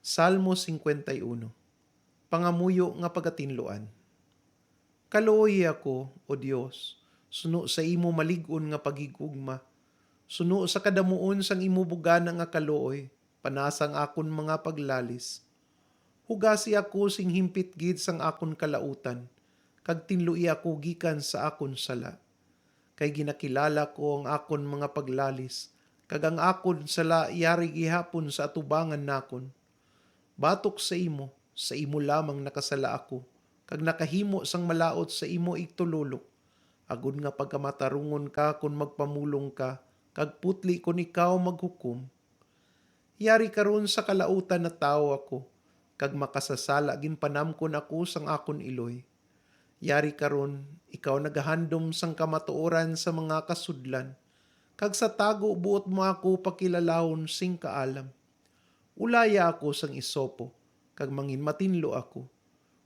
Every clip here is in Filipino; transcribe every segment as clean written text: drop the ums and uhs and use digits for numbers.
Salmo 51. Pangamuyo nga pagatinluan. Kaluoy ako, O Dios, suno sa imo malig-on nga pagigugma. Suno sa kadamuon sang imo bugana nga kaluoy, panasang akon mga paglalis. Hugasi ako sing himpit gid sang akon kalautan, kag tinlui ako gikan sa akon sala. Kay ginakilala ko ang akon mga paglalis, kag ang akon sala yari gihapon sa atubangan nakon. Batok sa imo lamang nakasala ako, kag nakahimo sang malaot sa imo igtululok. Agud nga pagkamatarungon ka kung magpamulong ka, kag putli kung ikaw maghukom. Yari karon sa kalautan na tao ako, kag makasasala ginpanamkon ako sang akon iloy. Yari karon, ikaw nagahandom sang kamatuoran sa mga kasudlan, kag sa tago buot mo ako pakilalahon sing kaalam. Ulaya ako sang isopo, kag mangin matinlo ako.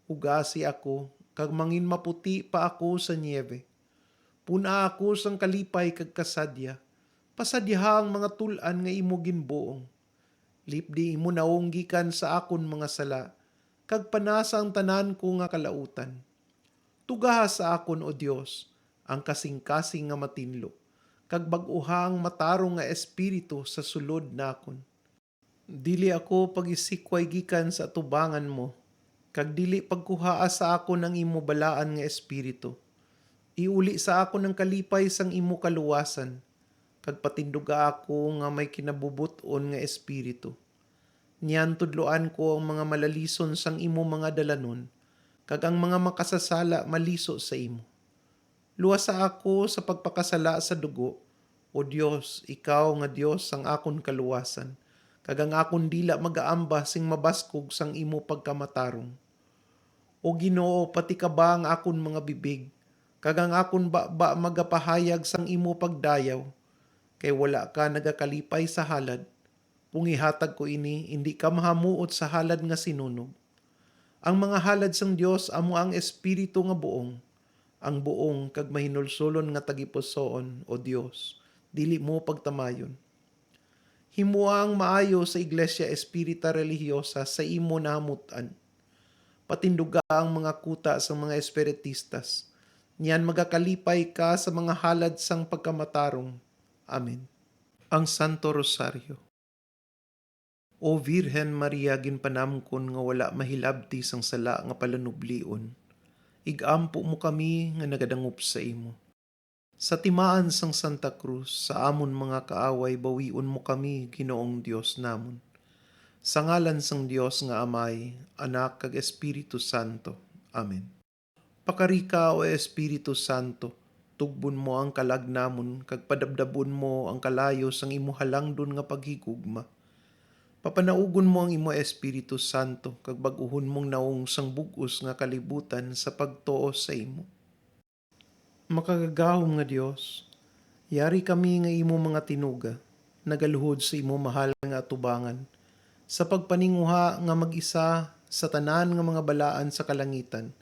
Ugasi ako, kag mangin maputi pa ako sa niebe. Puna ako sang kalipay kag kasadya. Pasadyaha ang mga tulan nga imo ginbuong. Lipdi imo naong gikan sa akon mga sala, kag panasa ang tanan ko nga kalautan. Tugaha sa akon, O Dios, ang kasing-kasing nga matinlo, kag bag-uhang matarong nga espiritu sa sulod nakon. Dili ako pag-isikway gikan sa atubangan mo, kag dili pagkuhaa sa ako ng imo balaan nga espiritu. Iuli sa ako ng kalipay sang imo kaluwasan, kag patinduga ako nga may kinabubuton nga espiritu. Niyan tudloan ko ang mga malalison sang imo mga dalanon, kag ang mga makasasala maliso sa imo. Luwasa ako sa pagpakasala sa dugo, O Dios, ikaw nga Dios ang akon kaluwasan, kag ang akon dila magaamba sing mabaskog sang imo pagkamatarong. O Ginoo, pati ka ba ang akon mga bibig, kag ang akon ba magapahayag sang imo pagdayaw, kay wala ka nagakalipay sa halad. Pungihatag ko ini, hindi ka mahamuot sa halad nga sinunog. Ang mga halad sang Dios amo ang espiritu nga buong, ang buong kag mahinulsulon nga tagipusoon, O Dios, dili mo pagtamayon. Himuang maayo sa Iglesia Espirita Religiosa sa imo nahamutan. Patinduga ang mga kuta sa mga espiritistas. Niyan magakalipay ka sa mga halad sang pagkamatarong. Amen. Ang Santo Rosario. O Virhen Maria ginpanamkon nga wala mahilabti sang sala nga palanublion. Igampo mo kami nga nagadangup sa imo. Sa timaan sang Santa Cruz, sa amon mga kaaway, bawiun mo kami, Ginoong Diyos namon. Sa ngalan sang Diyos nga Amay, Anak kag Espiritu Santo. Amen. Pakarika o Espiritu Santo, tugbon mo ang kalag namon, kag padabdabon mo ang kalayo sang imo halangdon nga paghigugma. Papanaugon mo ang imo Espiritu Santo, kag bag-uhon mong naong sang bug-os nga kalibutan sa pagtuo sa imo. Makagagahom nga Dios, yari kami nga imo mga tinuga, nagaluhod sa imo mahal nga atubangan, sa pagpaninguha nga mag-isa sa tanan nga mga balaan sa kalangitan,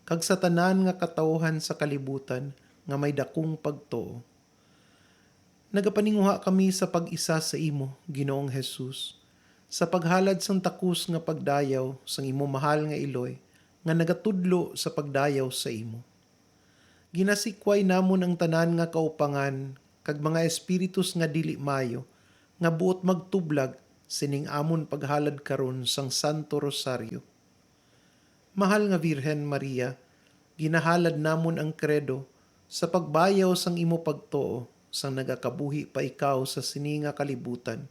kag sa tanan nga katawhan sa kalibutan nga may dakong pagtuo. Nagapaninguha kami sa pag-isa sa imo, Ginoong Hesus, sa paghalad sang takus nga pagdayaw sang imo mahal nga iloy, nga nagatudlo sa pagdayaw sa imo. Ginasikway namon ang tanan nga kaupangan, kag mga espiritus nga dili mayo, nga buot magtublag, sining amon paghalad karon sang Santo Rosario. Mahal nga Virhen Maria, ginahalad namon ang kredo, sa pagbayaw sang imo pagtuo, sang nagakabuhi pa ikaw sa sininga kalibutan,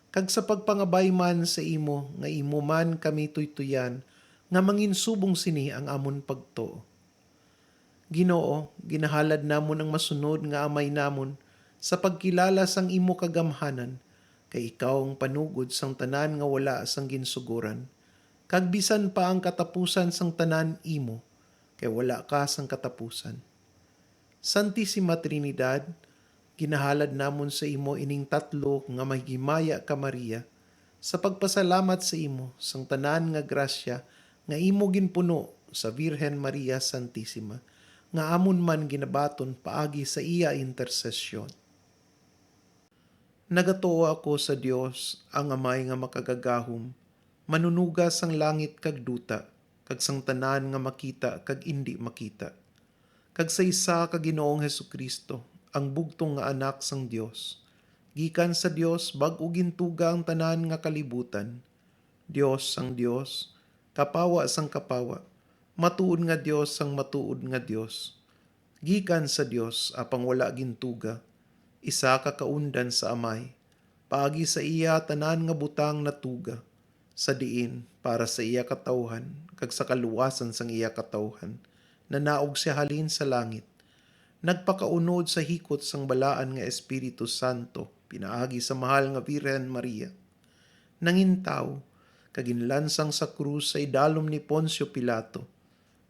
kag sa pagpangabay man sa imo, nga imo man kami tuytuyan, nga manginsubong sini ang amon pagtuo. Ginoo, ginahalad namon ang masunod nga amay namon sa pagkilala sang imo kagamhanan, kay ikaw ang panugod sang tanan nga wala sang ginsuguran. Kag bisan pa ang katapusan sang tanan imo, kay wala ka sang katapusan. Santissima Trinidad, ginahalad namon sa imo ining tatlo nga mahigimaya ka Maria, sa pagpasalamat sa imo sang tanan nga grasya nga imo ginpuno sa Virhen Maria Santissima, nga amon man ginabaton paagi sa iya intersesyon. Nagatuo ako sa Dios, ang Amay nga makagagahom, Manunugas ang langit kag duta, kag sang tanan nga makita kag indi makita. Kag sa isa ka Ginoong Hesukristo, ang bugtong nga anak sang Dios. Gikan sa Dios bag-o gintuga ang tanan nga kalibutan. Dios sang Dios, kapawa sang kapawa, matuod nga Dios sang matuod nga Dios. Gikan sa Dios apang wala gintuga, isa ka kaundan sa Amay. Paagi sa iya tanan nga butang natuga, sa diin para sa iya katawhan, kag sa kaluwasan sang iya katawhan, nanaog siya halin sa langit. Nagpakaunod sa hikot sang balaan nga Espiritu Santo, pinaagi sa mahal nga Birhen Maria. Nangintaw, kaginlansang sa krus sa idalom ni Poncio Pilato.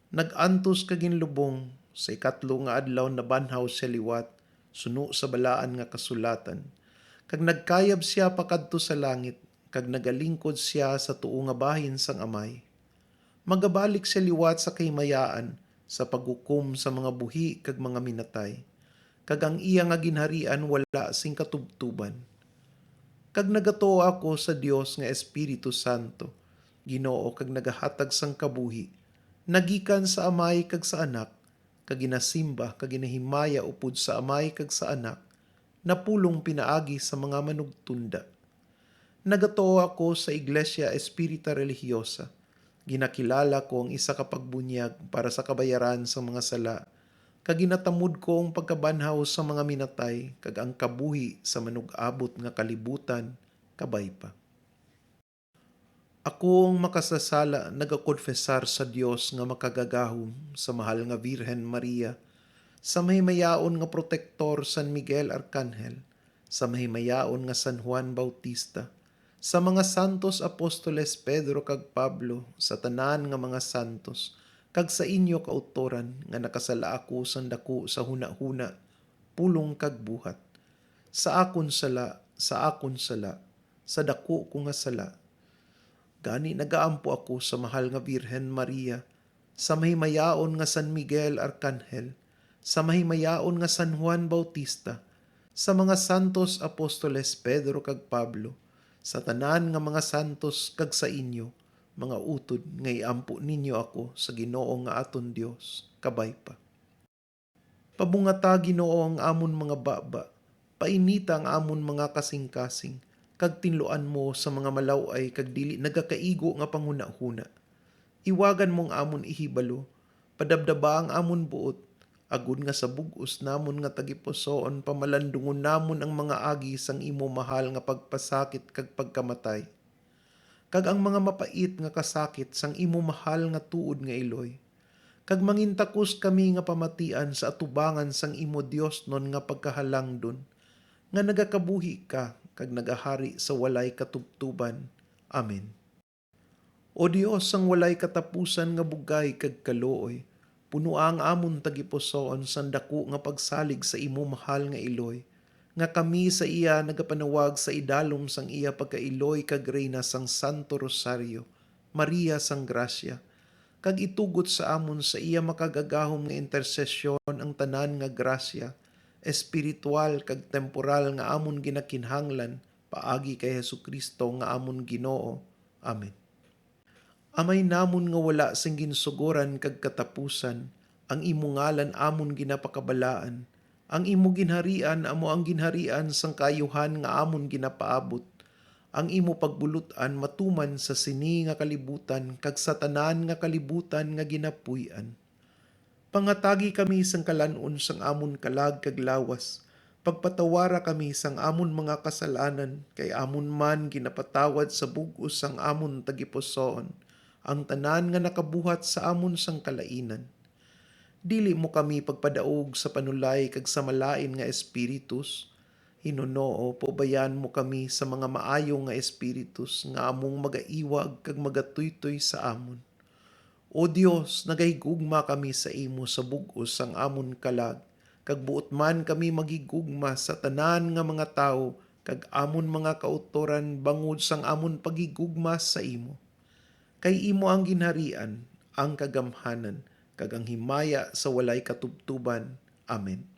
Nagantos kaginlubong sa ikatlo nga adlaw na banhaw siya liwat, suno sa balaan nga kasulatan. Kag nagkayab siya pakadto sa langit, kag nagalingkod siya sa tuo nga bahin sang Amay. Magabalik siya liwat sa kaymayaan, sa paghukom sa mga buhi kag mga minatay. Kag ang iya nga ginharian wala sing katubtuban. Kag nagatuo ako sa Dios nga Espiritu Santo, Ginoo kag nagahatag sang kabuhi, nagikan sa Amay kag sa Anak, kag ginasimba kag ginahimaya upod sa Amay kag sa Anak, napulong pinaagi sa mga manugtunda. Nagatuo ako sa Iglesia Espirita Religiosa, ginakilala ko ang isa ka pagbunyag para sa kabayaran sa mga sala, kag ginatamud ko ang pagkabanhaw sa mga minatay, kag ang kabuhi sa manug-abot nga kalibutan, kabay pa. Ako ang makasasala nagakonfesar sa Dios nga makagagahom sa mahal nga Birhen Maria, sa mahimayaon nga protektor San Miguel Arcangel, sa mahimayaon nga San Juan Bautista, sa mga santos apostoles Pedro kag Pablo, sa tanan nga mga santos, kag sa inyo kautoran nga nakasala ako sang dako sa huna-huna, pulong kag buhat. Sa akon sala, sa dako ko nga sala. Gani nagaampo ako sa mahal nga Birhen Maria, sa mahimayaon nga San Miguel Arcangel, sa mahimayaon nga San Juan Bautista, sa mga santos apostoles Pedro kag Pablo, sa tanan nga mga santos kag sa inyo, mga utod nga iampo ninyo ako sa Ginoo nga aton Dios, kabay pa. Pabungata Ginoo ang amon mga baba, painita ang amon mga kasing-kasing, kag tinluan mo sa mga malaway kag dili nagakaigo nga panghuna-huna. Iwagan mong amon ihibalo, padabdaba ang amon buot, agud nga sa bug-os namon nga tagipusoon pamalandungon namon ang mga agi sang imo mahal nga pagpasakit kag pagkamatay. Kag ang mga mapait nga kasakit sang imo mahal nga tuod nga iloy. Kag mangintakos kami nga pamatian sa atubangan sang imo Dios non nga pagkahalangdon, nga nagakabuhi ka kag nagahari sa walay katubtuban. Amen. O Dios ang walay katapusan nga bugay kag kalooy, puno ang amon tagipusoon sang dako nga pagsalig sa imo mahal nga iloy, nga kami sa iya nagapanawag sa idalom sang iya pagkailoy kag reyna sang Santo Rosario, Maria sang Grasya, kag itugot sa amon sa iya makagagahom nga intersesyon ang tanan nga grasya, espiritual kag temporal nga amon ginakinhanglan, paagi kay Hesukristo nga amon Ginoo. Amen. Amay namon nga wala sing ginsugoran kag katapusan, ang imo ngalan amon ginapakabalaan, ang imo ginharian amo ang ginharian sang kayuhan nga amon ginapaabot, ang imo pagbulutan matuman sa sini nga kalibutan kag sa tanan nga kalibutan nga ginapuy-an. Pangatagi kami sang kalanon sang amon kalag kag lawas, pagpatawara kami sang amon mga kasalanan, kay amon man ginapatawad sa bug-os sang amon tagipusoon, ang tanan nga nakabuhat sa amon sang kalainan. Dili mo kami pagpadaog sa panulay kag sa malain nga espiritus, Hinunoo, pobayan mo kami sa mga maayo nga espiritus nga among magaiwag kag magatuytoy sa amon. O Dios, nagahigugma kami sa imo sa bug-os sang amon kalag, kag buot man kami magigugma sa tanan nga mga tawo kag amon mga kautoran bangod sang amon pagigugma sa imo. Kay imo ang ginharian, ang kagamhanan, kag ang himaya sa walay katubtuban. Amen.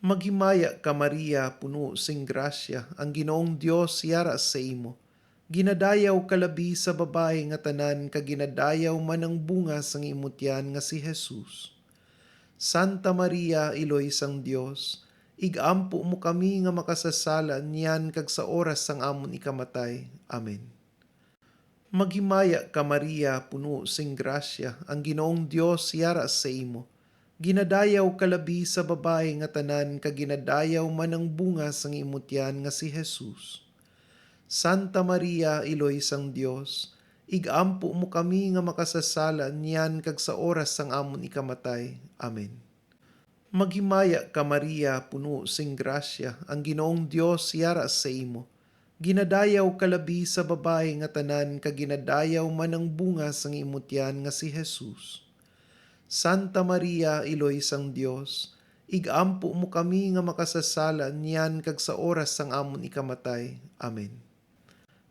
Maghimaya ka Maria, puno sing grasya, ang Ginoong Dios yara sa imo. Ginadayaw kalabi sa babae nga tanan kag ginadayaw man ang bunga sang imutyan nga si Jesus. Santa Maria, Iloy sang Dios, igampo mo kami nga makasasala niyan kag sa oras sang amon ikamatay. Amen. Maghimaya ka Maria, puno sing grasya, ang Ginoong Dios yara sa imo. Ginadayaw kalabi sa babae nga tanan kag ginadayaw man ang bunga sang imutyan nga si Jesus. Santa Maria, Iloy sang Dios, igampo mo kami nga makasasala niyan kag sa oras sang amon ikamatay. Amen. Maghimaya ka Maria, puno sing grasya, ang Ginoong Dios yara sa imo. Ginadayaw kalabi sa babae nga tanan kag ginadayaw man ang bunga sang imutyan nga si Jesus. Santa Maria, Iloy sang Dios, igampo mo kami nga makasasala niyan kag sa oras sang amon ikamatay. Amen.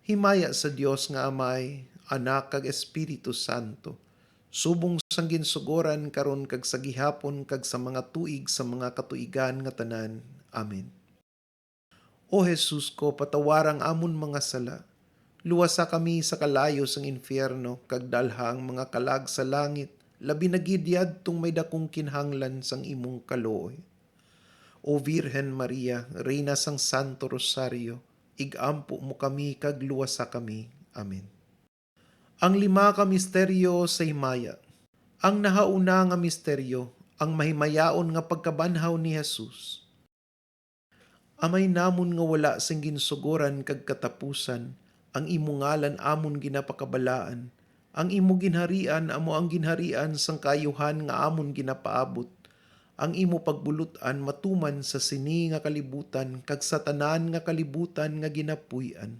Himaya sa Dios nga Amay, Anak kag Espiritu Santo, subong sang ginsugoran karon kag sa gihapon kag sa mga tuig sa mga katuigan nga tanan. Amen. O Jesus ko, patawarang amon mga sala. Luwasa kami sa kalayo sang infierno, kag dalhang mga kalag sa langit, labi na gid yadtong may dakong kinhanglan sang imong kalooy. O Virhen Maria, Reyna sang Santo Rosario, igampo mo kami kag luwasa kami. Amen. Ang lima ka misteryo sa himaya. Ang nahauna nga misteryo, ang mahimayaon nga pagkabanhaw ni Jesus. Amay namon nga wala sing ginsugoran kag katapusan, ang imo ngalan amon ginapakabalaan, ang imo ginharian amo ang ginharian sang kayuhan nga amon ginapaabot, ang imo pagbulutan matuman sa sini nga kalibutan kag sa tanan nga kalibutan nga ginapuy-an.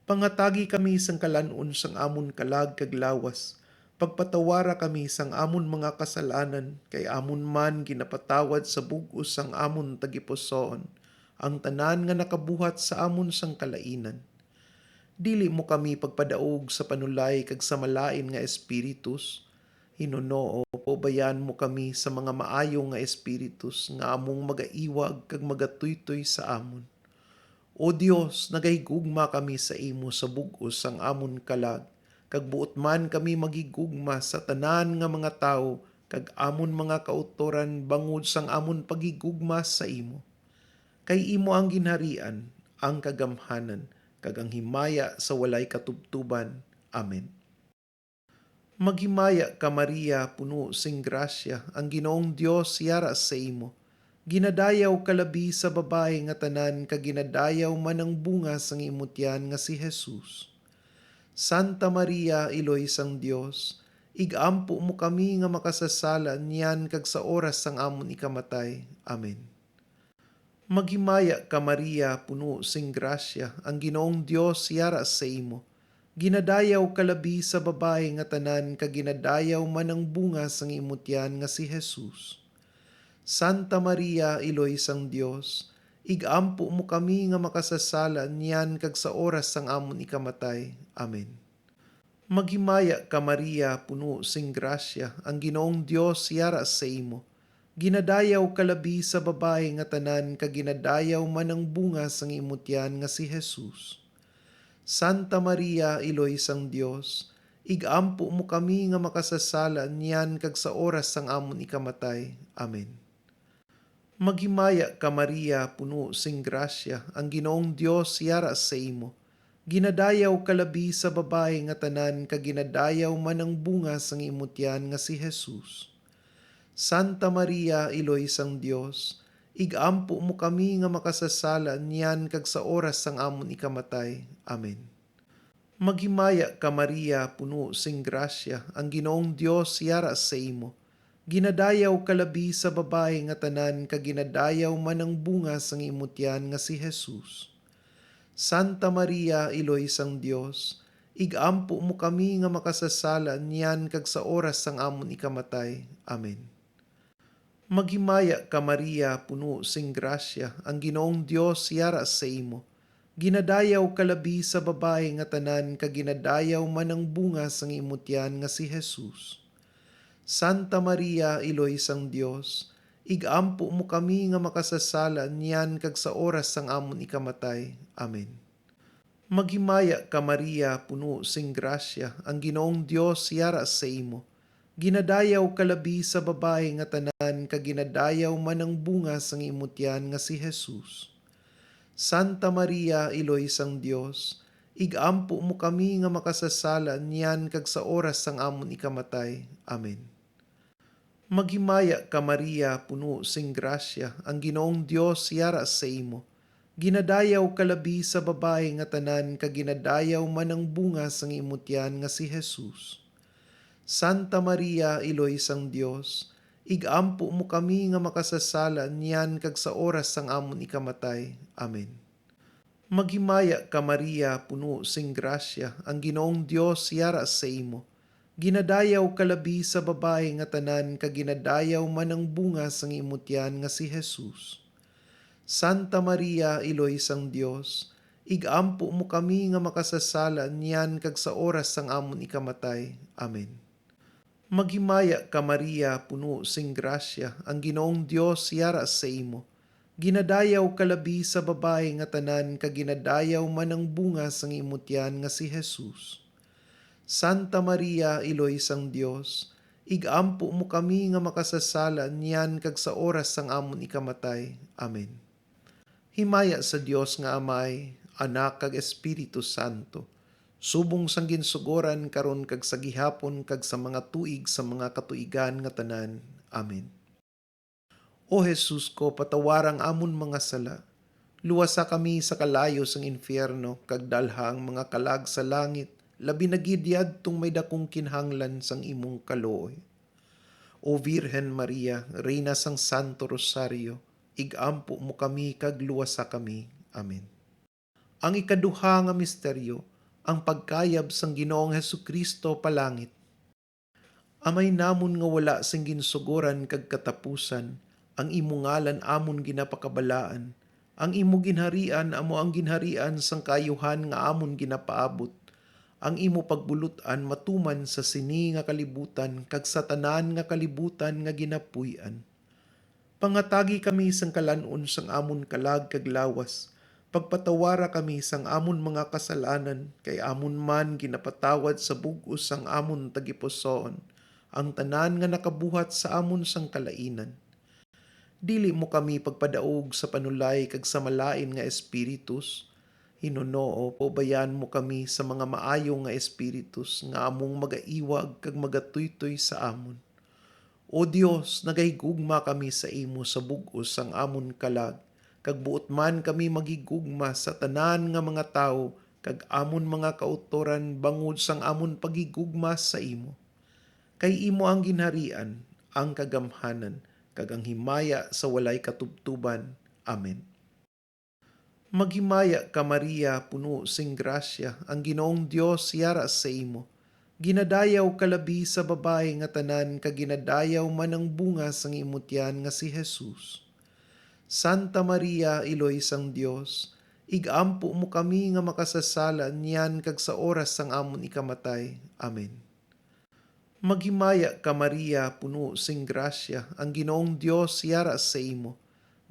Pangatagi kami sang kalanon sang amon kalag kag lawas, pagpatawara kami sang amon mga kasalanan, kay amon man ginapatawad sa bug-os sang amon tagipusoon, ang tanan nga nakabuhat sa amon sang kalainan. Dili mo kami pagpadaog sa panulay kag sa malain nga espiritus, Hinunoo, pobayan mo kami sa mga maayo nga espiritus nga among magaiwag kag magatuytoy sa amon. O Dios, nagahigugma kami sa imo sa bug-os sang amon kalag, kag buot man kami magigugma sa tanan nga mga tawo kag amon mga kautoran bangod sang amon pagigugma sa imo. Kay imo ang ginharian, ang kagamhanan, kag ang himaya sa walay katubtuban. Amen. Maghimaya ka Maria, puno sing grasya, ang Ginoong Dios yara sa imo. Ginadayaw kalabi sa babae nga tanan kag ginadayaw man ang bunga sang imutyan nga si Jesus. Santa Maria, Iloy sang Dios, igampo mo kami nga makasasala niyan kag sa oras sang amon ikamatay. Amen. Maghimaya ka Maria, puno sing grasya, ang Ginoong Dios yara sa imo. Ginadayaw kalabi sa babae nga tanan kag ginadayaw man ang bunga sang imutyan nga si Jesus. Santa Maria, Iloy sang Dios, igampo mo kami nga makasasala niyan kag sa oras sang amon ikamatay. Amen. Maghimaya ka Maria, puno sing grasya, ang Ginoong Dios yara sa imo. Ginadayaw kalabi sa babae nga tanan kag ginadayaw man ang bunga sang imutyan nga si Jesus. Santa Maria, Iloy sang Dios, igampo mo kami nga makasasala niyan kag sa oras sang amon ikamatay. Amen. Maghimaya ka Maria, puno sing grasya, ang Ginoong Dios yara sa imo. Ginadayaw kalabi sa babae nga tanan kag ginadayaw man ang bunga sang imutyan nga si Jesus. Santa Maria, Iloy sang Dios, igampo mo kami nga makasasala niyan kag sa oras sang amon ikamatay. Amen. Maghimaya ka Maria, puno sing grasya, ang Ginoong Dios yara sa imo. Ginadayaw kalabi sa babae nga tanan kag ginadayaw man ang bunga sang imutyan nga si Jesus. Santa Maria, Iloy sang Dios, igampo mo kami nga makasasala niyan kag sa oras sang amon ikamatay. Amen. Maghimaya ka Maria, puno sing grasya, ang Ginoong Dios yara sa imo. Ginadayaw kalabi sa babae nga tanan kag ginadayaw man ang bunga sang imutyan nga si Jesus. Santa Maria, Iloy sang Dios, igampo mo kami nga makasasala niyan kag sa oras sang amon ikamatay. Amen. Maghimaya ka Maria, puno sing grasya, ang Ginoong Dios yara sa imo. Ginadayaw kalabi sa babae nga tanan, kaginadayaw man ang bunga sang imutyan nga si Jesus. Santa Maria, Iloy sang Dios, igampo mo kami nga makasasala niyan kag sa oras sang amon ikamatay. Amen. Maghimaya ka Maria, puno sing grasya, ang Ginoong Dios yara sa imo. Ginadayaw kalabi sa babae nga tanan, kaginadayaw man ang bunga sang imutyan nga si Jesus. Santa Maria, Iloy sang Dios, igampo mo kami nga makasasala niyan kag sa oras sang amon ikamatay. Amen. Maghimaya ka Maria, puno sing grasya, ang Ginoong Dios yara sa imo. Ginadayaw kalabi sa babae nga tanan, kaginadayaw man ang bunga sang imutyan nga si Jesus. Santa Maria, Iloy sang Dios, igampo mo kami nga makasasala niyan kag sa oras sang amon ikamatay. Amen. Maghimaya ka Maria, puno sing grasya, ang Ginoong Dios yara sa imo. Ginadayaw kalabi sa babae nga tanan, kaginadayaw man ang bunga sang imutyan nga si Jesus. Santa Maria, Iloy sang Dios, igampo mo kami nga makasasala niyan kag sa oras sang amon ikamatay. Amen. Himaya sa Dios nga Amay, Anak kag Espiritu Santo, subong sang ginsugoran karon kag sa gihapon kag sa mga tuig sa mga katuigan nga tanan. Amen. O Jesus ko, patawarang amon mga sala, luwasa kami sa kalayo sang infierno, kag dalhang mga kalag sa langit, labi na gid yadtong may dakong kinhanglan sang imong kalooy. O Virhen Maria, Reyna sang Santo Rosario, igampo mo kami kag luwasa kami. Amen. Ang ikaduha nga misteryo, ang pagkayab sang Ginoong Hesukristo palangit. Amay namon nga wala sing ginsugoran kag katapusan, ang imo ngalan amon ginapakabalaan. Ang imo ginharian amo ang ginharian sang kayuhan nga amon ginapaabot. Ang imo pagbulutan matuman sa sini nga kalibutan kag sa tanan nga kalibutan nga ginapuy-an. Pangatagi kami sang kalanon sang amon kalag kag lawas. Pagpatawara kami sang amon mga kasalanan, kay amon man ginapatawad sa bug-os sang amon tagipusoon, ang tanan nga nakabuhat sa amon sang kalainan. Dili mo kami pagpadaog sa panulay kag sa malain nga espiritus. Hinunoo, pabayan mo kami sa mga maayo nga espiritus nga among magaiwag kag magatuytoy sa amon. O Dios, nagahigugma kami sa imo sa bug-os sang amon kalag, kag buot man kami magigugma sa tanan nga mga tawo, kag amon mga kautoran bangod sang amon pagigugma sa imo. Kay imo ang ginharian, ang kagamhanan, kag ang himaya sa walay katubtuban. Amen. Maghimaya ka Maria, puno sing grasya, ang Ginoong Dios yara sa imo. Ginadayaw kalabi sa babae nga tanan, kaginadayaw man ang bunga sang imutyan nga si Jesus. Santa Maria, Iloy sang Dios, igampo mo kami nga makasasala niyan kag sa oras sang amon ikamatay. Amen. Maghimaya ka Maria, puno sing grasya, ang Ginoong Dios yara sa imo.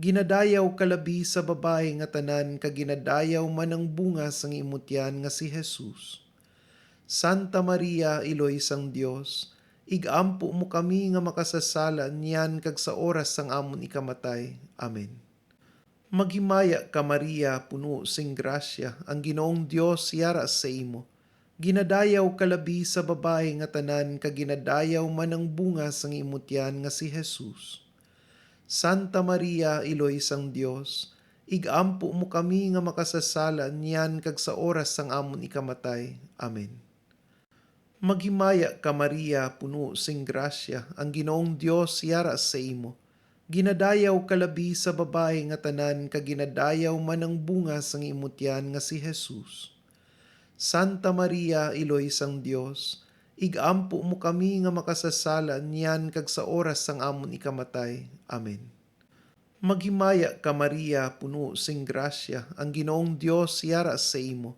Ginadayaw kalabi sa babae nga tanan, kaginadayaw man ang bunga sang imutyan nga si Jesus. Santa Maria, Iloy sang Dios, igampo mo kami nga makasasala niyan kag sa oras sang amon ikamatay. Amen. Maghimaya ka Maria, puno sing grasya, ang Ginoong Dios yara sa imo. Ginadayaw kalabi sa babae nga tanan, kaginadayaw man ang bunga sang imutyan nga si Jesus. Santa Maria, Iloy sang Dios, igampo mo kami nga makasasala niyan kag sa oras sang amon ikamatay. Amen. Maghimaya ka Maria, puno sing grasya, ang Ginoong Dios yara sa imo. Ginadayaw kalabi sa babae nga tanan, kaginadayaw man ang bunga sang imutyan nga si Jesus. Santa Maria, Iloy sang Dios, igampo mo kami nga makasasala niyan kag sa oras sang amon ikamatay. Amen. Maghimaya ka Maria, puno sing grasya, ang Ginoong Dios yara sa imo.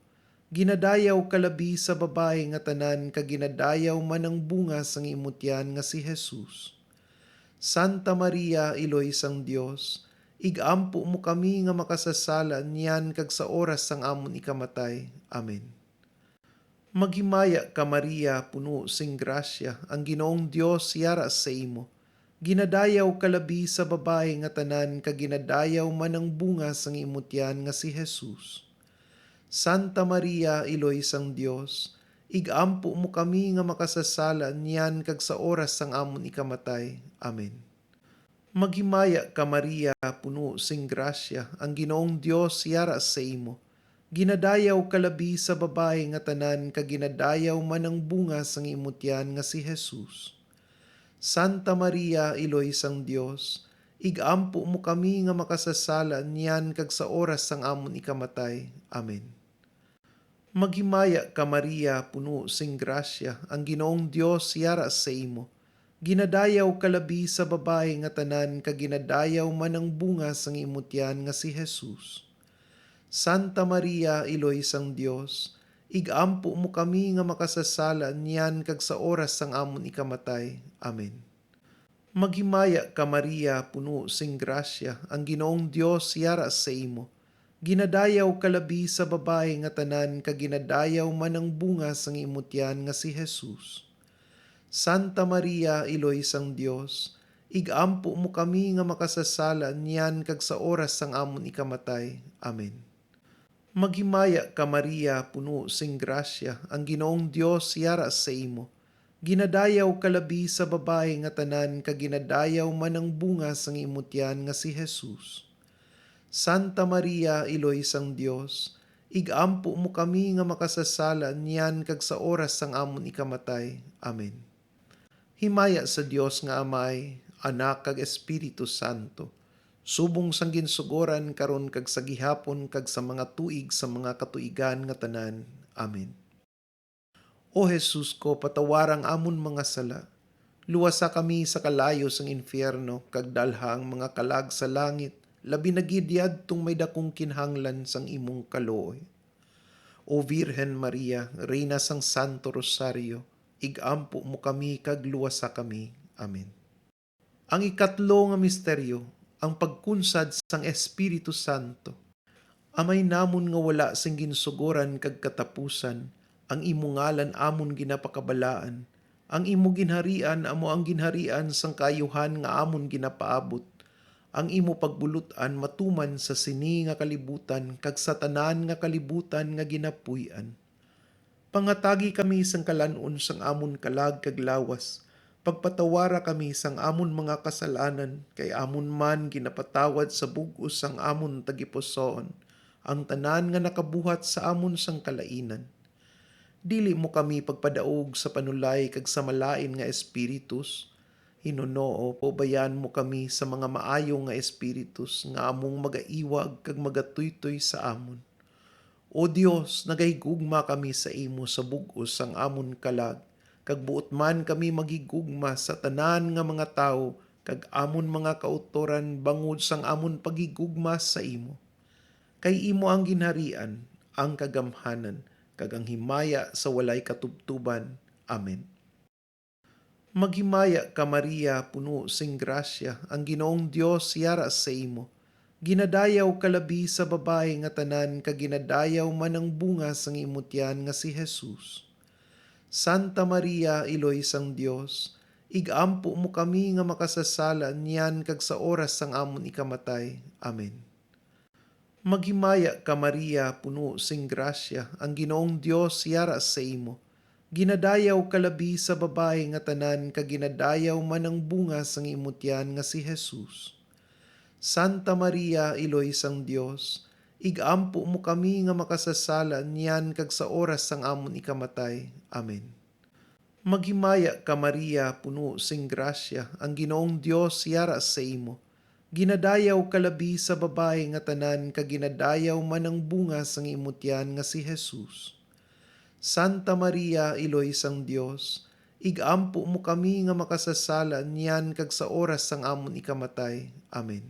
Ginadayaw kalabi sa babae nga tanan, kaginadayaw man ang bunga sang imutyan nga si Jesus. Santa Maria, Iloy sang Dios, Igampo mo kami nga makasasala niyan kag sa oras sang amon ikamatay. Amen. Maghimaya ka Maria, puno sing grasya, ang Ginoong Dios yara sa imo. Ginadayaw kalabi sa babae nga tanan, kag ginadayaw man ang bunga sang imutyan nga si Jesus. Santa Maria, Iloy sang Dios, igampo mo kami nga makasasala niyan kag sa oras sang amon ikamatay. Amen. Maghimaya ka Maria, puno sing grasya, ang Ginoong Dios yara sa imo. Ginadayaw kalabi sa babae nga tanan, kag ginadayaw man ang bunga sang imutyan nga si Jesus. Santa Maria, Iloy sang Dios, igampo mo kami nga makasasala niyan kag sa oras sang amon ikamatay. Amen. Maghimaya ka Maria, puno sing grasya, ang Ginoong Dios yara sa imo. Ginadayaw kalabi sa babae nga tanan, kag ginadayaw man ang bunga sang imutyan nga si Jesus. Santa Maria, Iloy sang Dios, igampo mo kami nga makasasala niyan kag sa oras sang amon ikamatay. Amen. Maghimaya ka Maria, puno sing grasya, ang Ginoong Dios yara sa imo. Ginadayaw kalabi sa babae nga tanan, kag ginadayaw man ang bunga sang imutyan nga si Jesus. Santa Maria, Iloy sang Dios, igampo mo kami nga makasasala niyan kag sa oras sang amon ikamatay. Amen. Maghimaya ka Maria, puno sing grasya, ang Ginoong Dios yara sa imo. Ginadayaw kalabi sa babae nga tanan, kag ginadayaw man ang bunga sang imutyan nga si Jesus. Santa Maria, Iloy sang Dios, igampo mo kami nga makasasala niyan kag sa oras sang amon ikamatay. Amen. Himaya sa Dios nga Amay, Anak kag Espiritu Santo, subong sang ginsugoran karon kag sa gihapon kag sa mga tuig sa mga katuigan nga tanan. Amen. O Jesus ko, patawarang amon mga sala. Luwasa kami sa kalayo sang infierno, kag dalhang mga kalag sa langit, labi na gid yadtong may dakong kinhanglan sang imong kalooy. O Virhen Maria, Reyna sang Santo Rosario, igampo mo kami kag luwasa kami. Amen. Ang ikatlo nga misteryo, ang pagkunsad sang Espiritu Santo. Amay namon nga wala sing ginsugoran kag katapusan, ang imo ngalan amon ginapakabalaan, ang imo ginharian amo ang ginharian sang kayuhan nga amon ginapaabot, ang imo pagbulutan matuman sa sini nga kalibutan kag sa tanan nga kalibutan nga ginapuy-an. Pangatagi kami sang kalanon sang amon kalag kag lawas, pagpatawara kami sang amon mga kasalanan, kay amon man ginapatawad sa bug-os sang amon tagipusoon, ang tanan nga nakabuhat sa amon sang kalainan. Dili mo kami pagpadaog sa panulay kag sa malain nga espiritus, Hinunoo, pobayan mo kami sa mga maayo nga espiritus nga among magaiwag kag magatuytoy sa amon. O Dios, nagahigugma kami sa imo sa bug-os sang amon kalag, kag buot man kami magigugma sa tanan nga mga tawo, kag amon mga kautoran bangod sang amon pagigugma sa imo. Kay imo ang ginharian, ang kagamhanan, kag ang himaya sa walay katubtuban. Amen. Maghimaya ka Maria, puno sing grasya, ang Ginoong Dios yara sa imo. Ginadayaw kalabi sa babae nga tanan, kag ginadayaw man ang bunga sang imutyan nga si Jesus. Santa Maria, Iloy sang Dios, igampo mo kami nga makasasala niyan kag sa oras sang amon ikamatay. Amen. Maghimaya ka Maria, puno sing grasya, ang Ginoong Dios yara sa imo. Ginadayaw kalabi sa babae nga tanan, kag ginadayaw man ang bunga sang imutyan nga si Jesus. Santa Maria, Iloy sang Dios, igampo mo kami nga makasasala niyan kag sa oras sang amon ikamatay. Amen. Maghimaya ka Maria, puno sing grasya, ang Ginoong Dios yara sa imo. Ginadayaw kalabi sa babae nga tanan, kag ginadayaw man ang bunga sang imutyan nga si Jesus. Santa Maria, Iloy sang Dios, igampo mo kami nga makasasala niyan kag sa oras sang amon ikamatay. Amen.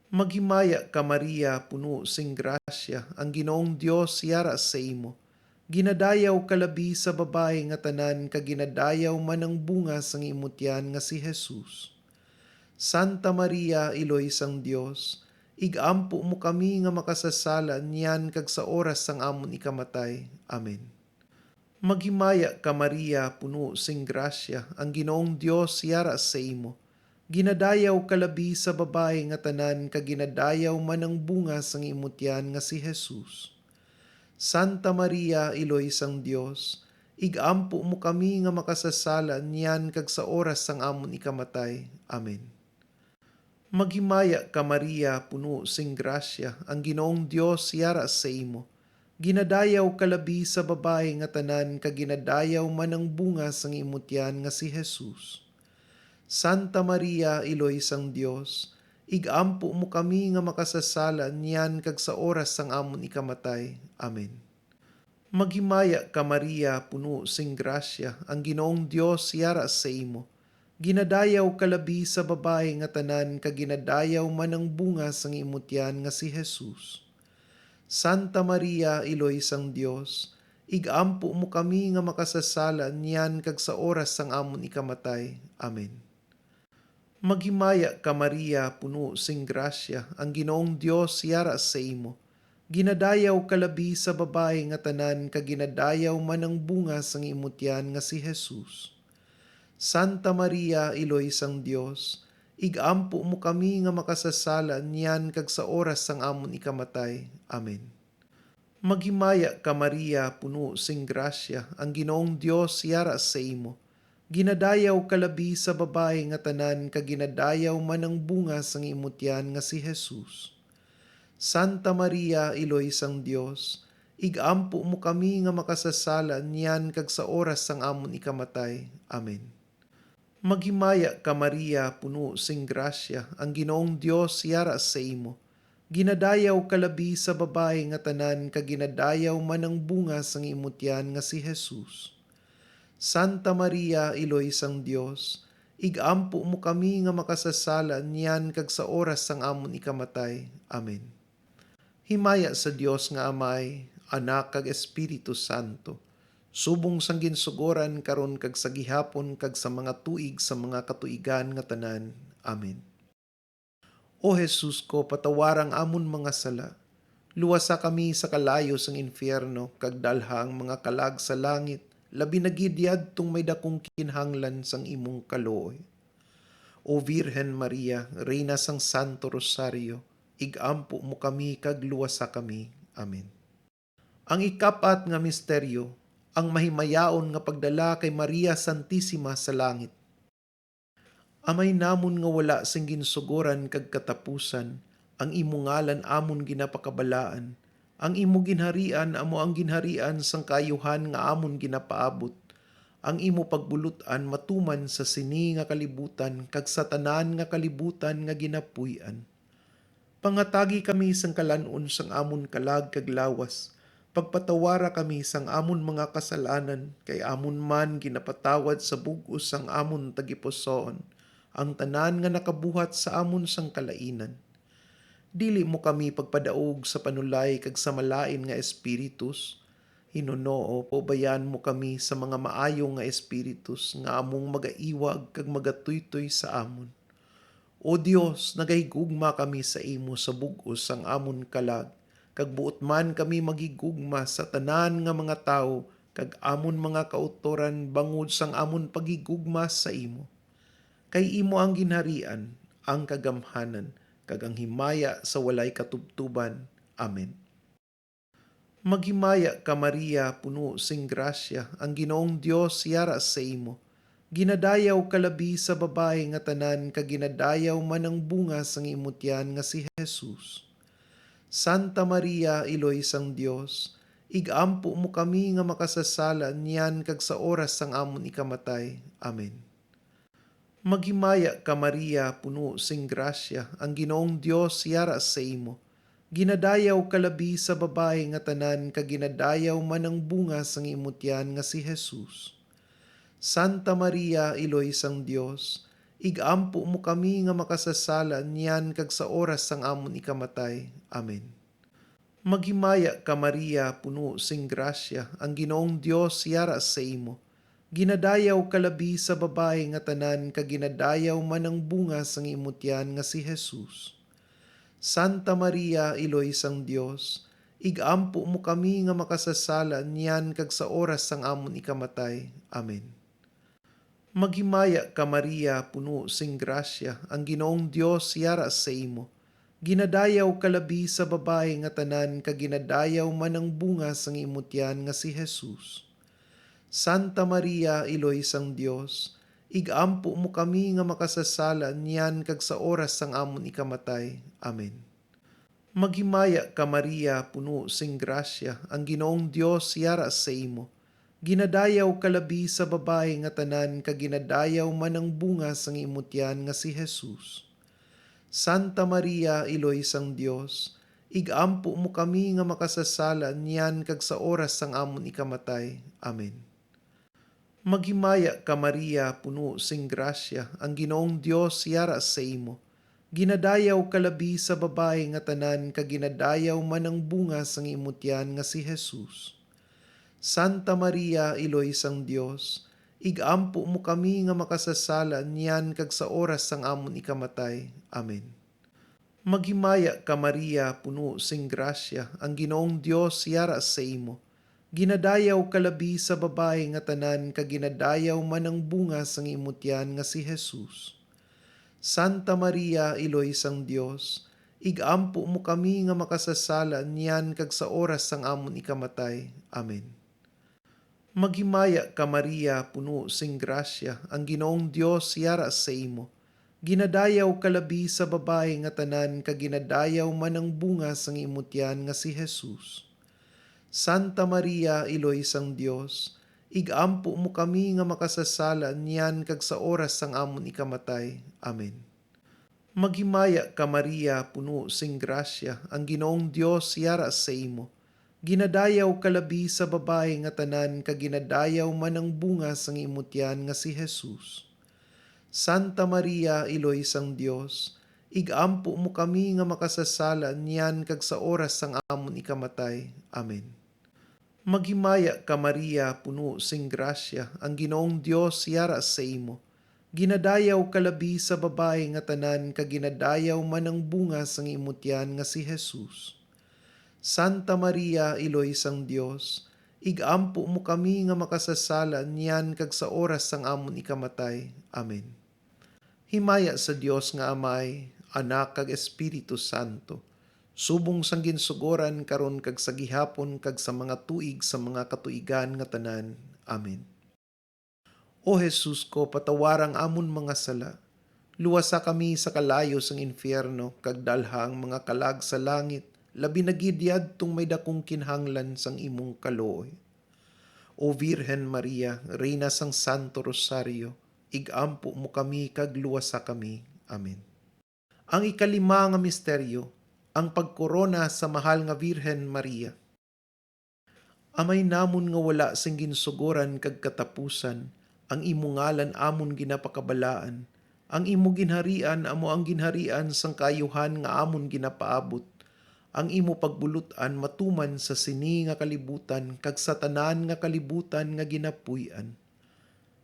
Maghimaya ka Maria, puno sing grasya, ang Ginoong Dios yara sa imo. Ginadayaw kalabi sa babae nga tanan, kag ginadayaw man ang bunga sang imutyan nga si Jesus. Santa Maria, Iloy sang Dios, igampo mo kami nga makasasala niyan kag sa oras sang amon ikamatay. Amen. Maghimaya ka Maria, puno sing grasya, ang Ginoong Dios yara sa imo. Ginadayaw kalabi sa babae nga tanan, kag ginadayaw man ang bunga sang imutyan nga si Jesus. Santa Maria, Iloy sang Dios, igampo mo kami nga makasasala niyan kag sa oras sang amon ikamatay. Amen. Maghimaya ka Maria, puno sing grasya, ang Ginoong Dios yara sa imo. Ginadayaw kalabi sa babae nga tanan, kag ginadayaw man ang bunga sang imutyan nga si Jesus. Santa Maria, Iloy sang Dios, igampo mo kami nga makasasala niyan kag sa oras sang amon ikamatay. Amen. Maghimaya ka Maria, puno sing grasya, ang Ginoong Dios yara sa imo. Ginadayaw kalabi sa babae nga tanan, kag ginadayaw man ang bunga sang imutyan nga si Jesus. Santa Maria, Iloy sang Dios, igampo mo kami nga makasasala niyan kag sa oras sang amon ikamatay. Amen. Maghimaya ka Maria, puno sing grasya, ang Ginoong Dios yara sa imo. Ginadayaw kalabi sa babae nga tanan, kag ginadayaw man ang bunga sang imutyan nga si Jesus. Santa Maria, Iloy sang Dios, igampo mo kami nga makasasala niyan kag sa oras sang amon ikamatay. Amen. Maghimaya ka Maria, puno sing grasya, ang Ginoong Dios yara sa imo. Ginadayaw kalabi sa babae nga tanan, kag ginadayaw man ang bunga sang imutyan nga si Jesus. Santa Maria, Iloy sang Dios, igampo mo kami nga makasasala niyan kag sa oras sang amon ikamatay. Amen. Maghimaya ka Maria, puno sing grasya, ang Ginoong Dios yara sa imo. Ginadayaw kalabi sa babae nga tanan, kag ginadayaw man ang bunga sang imutyan nga si Jesus. Santa Maria, Iloy sang Dios, igampo mo kami nga makasasala niyan kag sa oras sang amon ikamatay. Amen. Himaya sa Dios nga Amay, Anak kag Espiritu Santo, subong sang ginsugoran karon kag sa gihapon kag sa mga tuig sa mga katuigan nga tanan. Amen. O Jesus ko, patawarang amon mga sala. Luwasa kami sa kalayo sang infierno, kag dalhang mga kalag sa langit, labi na gid yadtong may dakong kinhanglan sang imong kalooy. O Virhen Maria, Reyna sang Santo Rosario, igampo mo kami kag luwasa kami. Amen. Ang ikapat nga misteryo, ang mahimayaon nga pagdala kay Maria Santissima sa langit. Amay namon nga wala sing ginsugoran kag katapusan, ang imo ngalan amon ginapakabalaan, ang imo ginharian amo ang ginharian sang kayuhan nga amon ginapaabot, ang imo pagbulutan matuman sa sini nga kalibutan kag sa tanan nga kalibutan nga ginapuy-an. Pangatagi kami sang kalanon sang amon kalag kag lawas, pagpatawara kami sang amon mga kasalanan, kay amon man ginapatawad sa bug-os sang amon tagipusoon, ang tanan nga nakabuhat sa amon sang kalainan. Dili mo kami pagpadaog sa panulay kag sa malain nga espiritus, hinunoo o bayan mo kami sa mga maayo nga espiritus nga among magaiwag kag magatuytoy sa amon. O Dios, nagahigugma kami sa imo sa bug-os sang amon kalag, kag buot man kami magigugma sa tanan nga mga tawo, kag amon mga kautoran bangod sang amon pagigugma sa imo. Kay imo ang ginharian, ang kagamhanan, kag ang himaya sa walay katubtuban. Amen. Maghimaya ka Maria, puno sing grasya, ang Ginoong Dios yara sa imo. Ginadayaw kalabi sa babae nga tanan, kag ginadayaw man ang bunga sang imutyan nga si Jesus. Santa Maria, Iloy sang Dios, igampo mo kami nga makasasala niyan kag sa oras sang amon ikamatay. Amen. Maghimaya ka Maria, puno sing grasya, ang Ginoong Dios yara sa imo. Ginadayaw kalabi sa babae nga tanan, kag ginadayaw man ang bunga sang imutyan nga si Jesus. Santa Maria, Iloy sang Dios, igampo mo kami nga makasasala niyan kag sa oras sang amon ikamatay. Amen. Maghimaya ka Maria, puno sing grasya, ang Ginoong Dios yara sa imo. Ginadayaw kalabi sa babae nga tanan ka ginadayaw man ang bunga sang imutyan nga si Jesus. Santa Maria, Iloy sang Dios, igampo mo kami nga makasasala niyan kag sa oras sang amon ikamatay. Amen. Maghimaya ka Maria, puno sing grasya, ang Ginoong Dios yara sa imo. Ginadayaw kalabi sa babae nga tanan ka ginadayaw man ang bunga sang imutyan nga si Jesus. Santa Maria, Iloy sang Dios, igampo mo kami nga makasasala niyan kag sa oras sang amon ikamatay. Amen. Maghimaya ka Maria, puno sing grasya, ang Ginoong Dios yara sa imo. Ginadayaw kalabi sa babae nga tanan ka ginadayaw man ang bunga sang imutyan nga si Jesus. Santa Maria, Iloy sang Dios, igampo mo kami nga makasasala niyan kag sa oras sang amon ikamatay. Amen. Maghimaya ka Maria, puno sing grasya, ang Ginoong Dios yara sa imo. Ginadayaw kalabi sa babae nga tanan ka ginadayaw man ang bunga sang imutyan nga si Jesus. Santa Maria, Iloy sang Dios, igampo mo kami nga makasasala niyan kag sa oras sang amon ikamatay. Amen. Maghimaya ka Maria, puno sing grasya, ang Ginoong Dios yara sa imo. Ginadayaw kalabi sa babae nga tanan ka ginadayaw man ang bunga sang imutyan nga si Jesus. Santa Maria, Iloy sang Dios, igampo mo kami nga makasasala niyan kag sa oras sang amon ikamatay. Amen. Maghimaya ka Maria, puno sing grasya, ang Ginoong Dios yara sa imo. Ginadayaw kalabi sa babae nga tanan ka ginadayaw man ang bunga sang imutyan nga si Jesus. Santa Maria, Iloy sang Dios, igampo mo kami nga makasasala niyan kag sa oras sang amon ikamatay. Amen. Maghimaya ka Maria, puno sing grasya, ang Ginoong Dios yara sa imo. Ginadayaw kalabi sa babae nga tanan ka ginadayaw man ang bunga sang imutyan nga si Jesus. Santa Maria, Iloy sang Dios, igampo mo kami nga makasasala niyan kag sa oras sang amon ikamatay. Amen. Maghimaya ka Maria, puno sing grasya, ang Ginoong Dios yara sa imo. Ginadayaw kalabi sa babae nga tanan ka ginadayaw man ang bunga sang imutyan nga si Jesus. Santa Maria, Iloy sang Dios, igampo mo kami nga makasasala niyan kag sa oras sang amon ikamatay. Amen. Himaya sa Dios nga Amay, Anak kag Espiritu Santo, subong sang ginsugoran karon kag sa gihapon kag sa mga tuig sa mga katuigan nga tanan. Amen. O Jesus ko, patawarang amon mga sala. Luwasa kami sa kalayo sang infierno kag dalha ang mga kalag sa langit, labi na gid yadtong may dakong kinahanglan sang imong kalooy. O Virhen Maria, Reyna sang Santo Rosario, igampo mo kami kag luwasa kami. Amen. Ang ikalima nga misteryo, ang pagkorona sa mahal nga Virhen Maria. Amay namon nga wala sing ginsugoran kag katapusan, ang imo ngalan amon ginapakabalaan, ang imo ginharian amo ang ginharian sang kayuhan nga amon ginapaabot, ang imo pagbulutan matuman sa sini nga kalibutan kag sa tanan nga kalibutan nga ginapuy-an.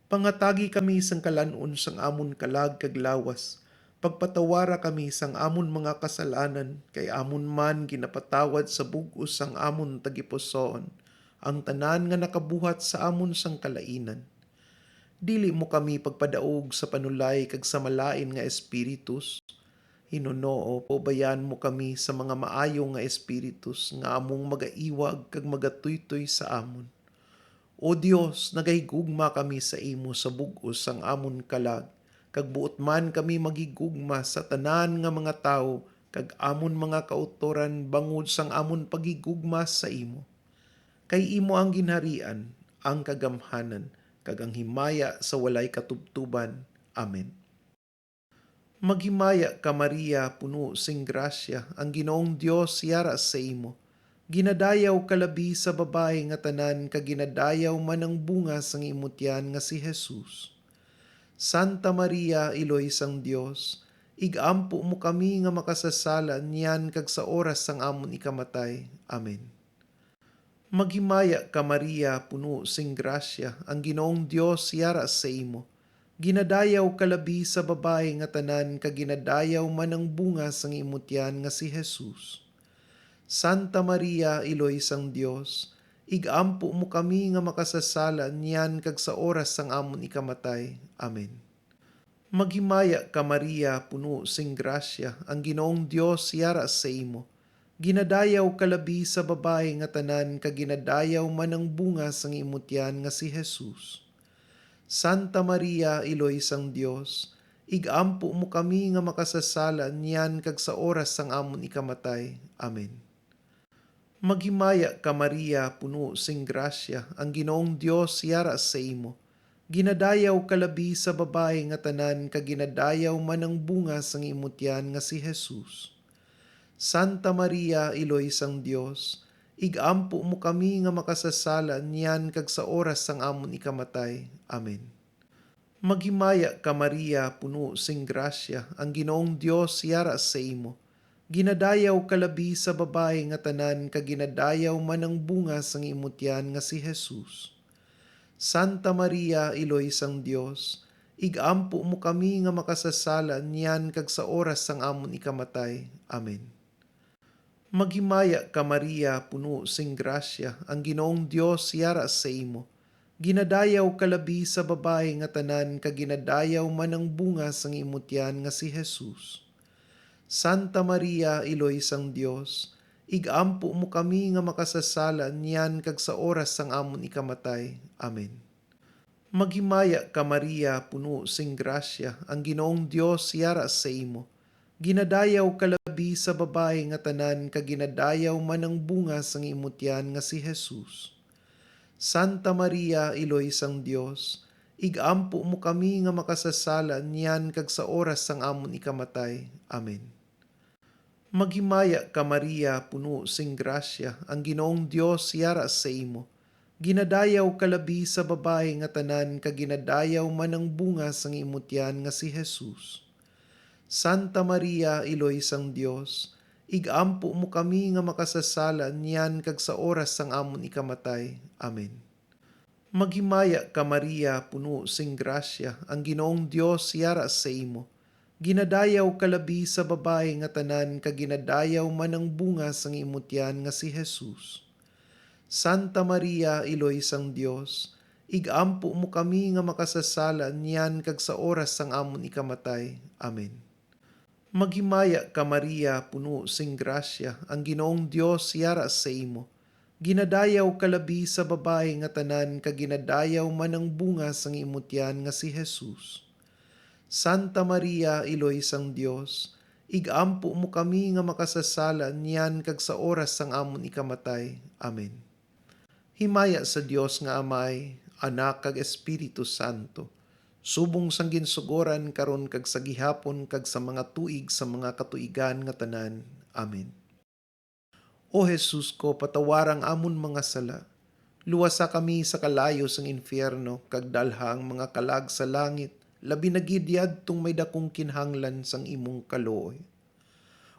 Pangatagi kami sang kalanon sang amon kalag kag lawas, pagpatawara kami sang amon mga kasalanan, kay amon man ginapatawad sa bug-os sang amon tagipusoon, ang tanan nga nakabuhat sa amon sang kalainan. Dili mo kami pagpadaog sa panulay kag sa malain nga espiritus, Hinunoo, pobayan mo kami sa mga maayong nga espiritus nga among magaiwag kag magatuytoy sa amon. O Dios, nagahigugma kami sa imo sa bug-os sang amon kalag, kag buot man kami magigugma sa tanan nga mga tawo kag amon mga kautoran bangod sang amon pagigugma sa imo. Kay imo ang ginharian, ang kagamhanan, kag ang himaya sa walay katubtuban. Amen. Maghimaya ka Maria, puno sing grasya, ang Ginoong Dios yara sa imo. Ginadayaw kalabi sa babae nga tanan ka ginadayaw man ang bunga sang imutyan nga si Jesus. Santa Maria, Iloy sang Dios, igampo mo kami nga makasasala niyan kag sa oras sang amon ikamatay. Amen. Maghimaya ka Maria, puno sing grasya, ang Ginoong Dios yara sa imo. Ginadayaw kalabi sa babae nga tanan, kaginadayaw man ang bunga sang imong tiyan nga si Jesus. Santa Maria, Iloy sang Dios, igampo mo kami nga makasasala niyan kag sa oras sang amon ikamatay. Amen. Maghimaya ka Maria, puno sing grasya, ang Ginoong Dios yara sa imo. Ginadayaw kalabi sa babae nga tanan, kaginadayaw man ang bunga sang imong tiyan nga si Jesus. Santa Maria, Iloy sang Dios, igampo mo kami nga makasasala niyan kag sa oras sang amon ikamatay. Amen. Maghimaya ka Maria, puno sing grasya, ang Ginoong Dios yara sa imo. Ginadayaw kalabi sa babae nga tanan, kaginadayaw man ang bunga sang imong tiyan nga si Jesus. Santa Maria, Iloy sang Dios, igampo mo kami nga makasasala niyan kag sa oras sang amon ikamatay. Amen. Maghimaya ka Maria, puno sing grasya, ang Ginoong Dios yara sa imo. Ginadayaw kalabi sa babae nga tanan, kaginadayaw man ang bunga sang imong tiyan nga si Jesus. Santa Maria, Iloy sang Dios, igampo mo kami nga makasasala niyan kag sa oras sang amon ikamatay. Amen. Maghimaya ka Maria, puno sing grasya, ang Ginoong Dios yara sa imo. Ginadayaw kalabi sa babae nga tanan, kaginadayaw man ang bunga sang imong tiyan nga si Jesus. Santa Maria, Iloy sang Dios, igampo mo kami nga makasasala niyan kag sa oras sang amon ikamatay. Amen. Maghimaya ka Maria, puno sing grasya, ang Ginoong Dios yara sa imo. Ginadayaw kalabi sa babae nga tanan, kaginadayaw man ang bunga sang imong tiyan nga si Jesus. Santa Maria, Iloy sang Dios, igampo mo kami nga makasasala niyan kag sa oras sang amon ikamatay. Amen. Maghimaya ka Maria, puno sing grasya, ang Ginoong Dios yara sa imo. Ginadayaw kalabi sa babae nga tanan, kaginadayaw man ang bunga sang imong tiyan nga si Jesus. Santa Maria, Iloy sang Dios, igampo mo kami nga makasasala niyan kag sa oras sang amon ikamatay. Amen. Maghimaya ka Maria, puno sing grasya, ang Ginoong Dios yara sa imo. Ginadayaw kalabi sa babae nga tanan, kaginadayaw man ang bunga sang imong tiyan nga si Jesus. Santa Maria, Iloy sang Dios, igampo mo kami nga makasasala niyan kag sa oras sang amon ikamatay. Amen. Maghimaya ka Maria, puno sing grasya, ang Ginoong Dios yara sa imo. Ginadayaw kalabi sa babae nga tanan, kaginadayaw man ang bunga sang imong tiyan nga si Jesus. Santa Maria, Iloy sang Dios, igampo mo kami nga makasasala niyan kag sa oras sang amon ikamatay. Amen. Himaya sa Dios nga Amay, Anak kag Espiritu Santo, subong sang ginsugoran karon kag sa gihapon kag sa mga tuig sa mga katuigan nga tanan. Amen. O Jesus ko, patawarang amon mga sala. Luwasa kami sa kalayo sang infierno, kag dalhang mga kalag sa langit, labi na gid yadtong may dakong kinhanglan sang imong kalooy.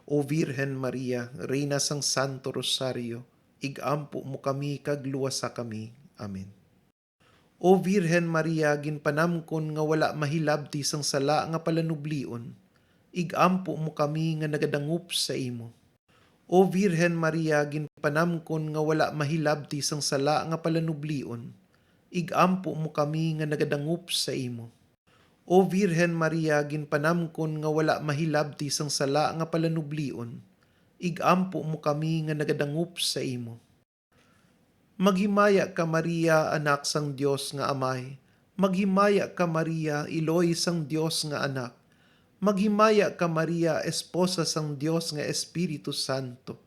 O Virhen Maria, Reyna sang Santo Rosario, igampo mo kami kag luwasa kami. Amen. O Virhen Maria, ginpanamkon nga wala mahilabti sang sala nga palanublion, igampo mo kami nga nagadangup sa imo. O Virhen Maria, ginpanamkon nga wala mahilabti sang sala nga palanublion, igampo mo kami nga nagadangup sa imo. O Virhen Maria, ginpanamkon nga wala mahilabti sang sala nga palanublion, igampo mo kami nga nagadangup sa imo. Maghimaya ka Maria, anak sang Dios nga Amay. Maghimaya ka Maria, Iloy sang Dios nga anak. Maghimaya ka Maria, esposa sang Dios nga Espiritu Santo.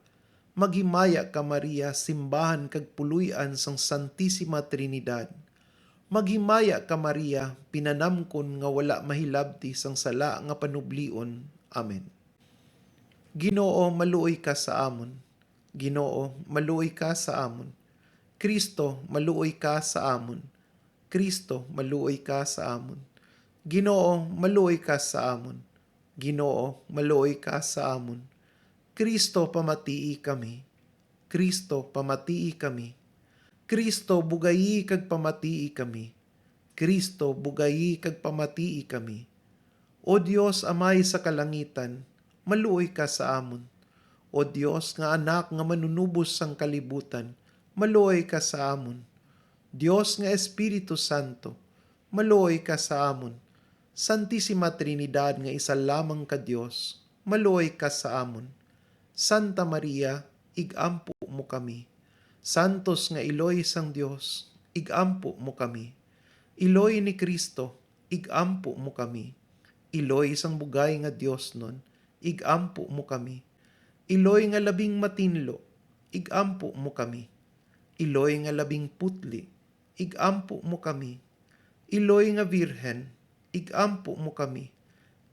Maghimaya ka Maria, simbahan kag puluy-an sang Santisima Trinidad. Maghimaya ka Maria, pinanamkon nga wala mahilabti sang sala nga panublion. Amen. Ginoo, maluoy ka sa amon. Ginoo, maluoy ka sa amon. Kristo, maluoy ka sa amon. Kristo, maluoy ka sa amon. Ginoo, maluoy ka sa amon. Ginoo, maluoy ka sa amon. Kristo, pamatii kami. Kristo, pamatii kami. Kristo bugayi kag pamatii kami. Kristo bugayi kag pamatii kami. O Dios amay sa kalangitan, maluoy ka sa amon. O Dios nga anak nga manunubos sang kalibutan, maluoy ka sa amon. Dios nga Espiritu Santo, maluoy ka sa amon. Santissima Trinidad nga isa lamang ka Dios, maluoy ka sa amon. Santa Maria, igampo mo kami. Santos nga iloy sang Dios, igampo mo kami. Iloy ni Kristo, igampo mo kami. Iloy sang bugay nga Dios nun, igampo mo kami. Iloy nga labing matinlo, igampo mo kami. Iloy nga labing putli, igampo mo kami. Iloy nga birhen, igampo mo kami.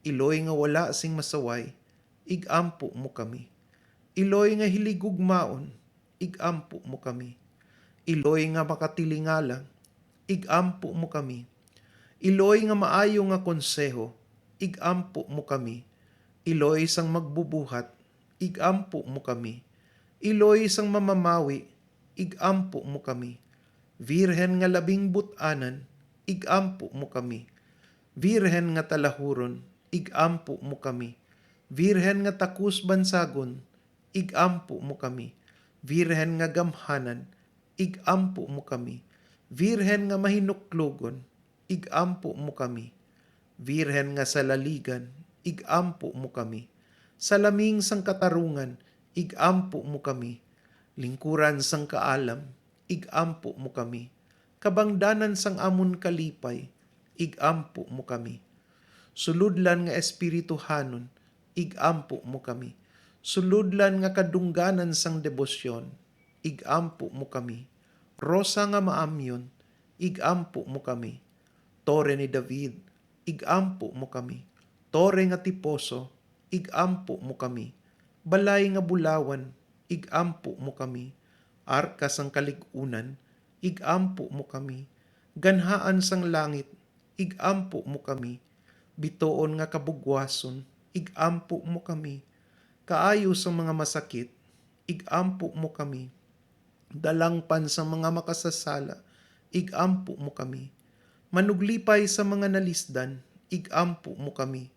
Iloy nga wala sing masaway, igampo mo kami. Iloy nga hiligugmaon, igampo mo kami. Iloy nga makatilingalang, igampo mo kami. Iloy nga maayo nga konseho, igampo mo kami. Iloy sang magbubuhat, igampo mo kami. Iloy sang mamamawi, igampo mo kami. Virhen nga labing butanan, igampo mo kami. Virhen nga talahuron, igampo mo kami. Virhen nga takus bansagon, igampo mo kami. Virhen nga gamhanan, igampo mo kami. Virhen nga mahinuklogon, igampo mo kami. Virhen nga salaligan, igampo mo kami. Salaming sang katarungan, igampo mo kami. Lingkuran sang kaalam, igampo mo kami. Kabangdanan sang amon kalipay, igampo mo kami. Suludlan nga espirituhanon, igampo mo kami. Suludlan nga kadungganan sang debosyon, igampo mo kami. Rosa nga maamyon, igampo mo kami. Tore ni David, igampo mo kami. Tore nga tiposo, igampo mo kami. Balay nga bulawan, igampo mo kami. Arka sang kaligunan, igampo mo kami. Ganhaan sang langit, igampo mo kami. Bitoon nga kabugwason, igampo mo kami. Kaayo sa mga masakit, igampo mo kami. Dalangpan sa mga makasasala, igampo mo kami. Manuglipay sa mga nalisdan, igampo mo kami.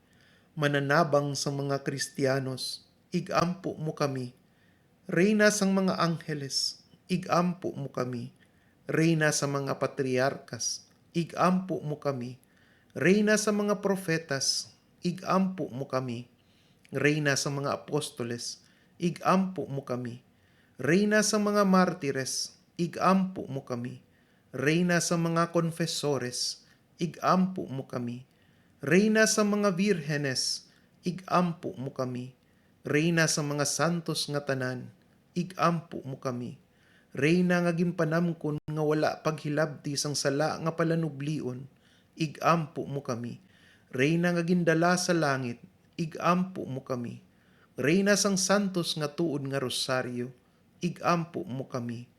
Mananabang sa mga Kristiyanos, igampo mo kami. Reyna sang mga angheles, igampo mo kami. Reyna sa mga patriarkas, igampo mo kami. Reyna sa mga profetas, igampo mo kami. Reyna sa mga apostoles, igampo mo kami. Reyna sa mga martires, igampo mo kami. Reyna sa mga konfesores, igampo mo kami. Reyna sa mga virhenes, igampo mo kami. Reyna sa mga santos nga tanan, igampo mo kami. Reyna nga ginpanamkon nga wala paghilabti sang sala nga palanublion, igampo mo kami. Reyna nga gindala sa langit, igampo mo kami. Reyna sang santos nga tuod nga rosaryo, igampo mo kami.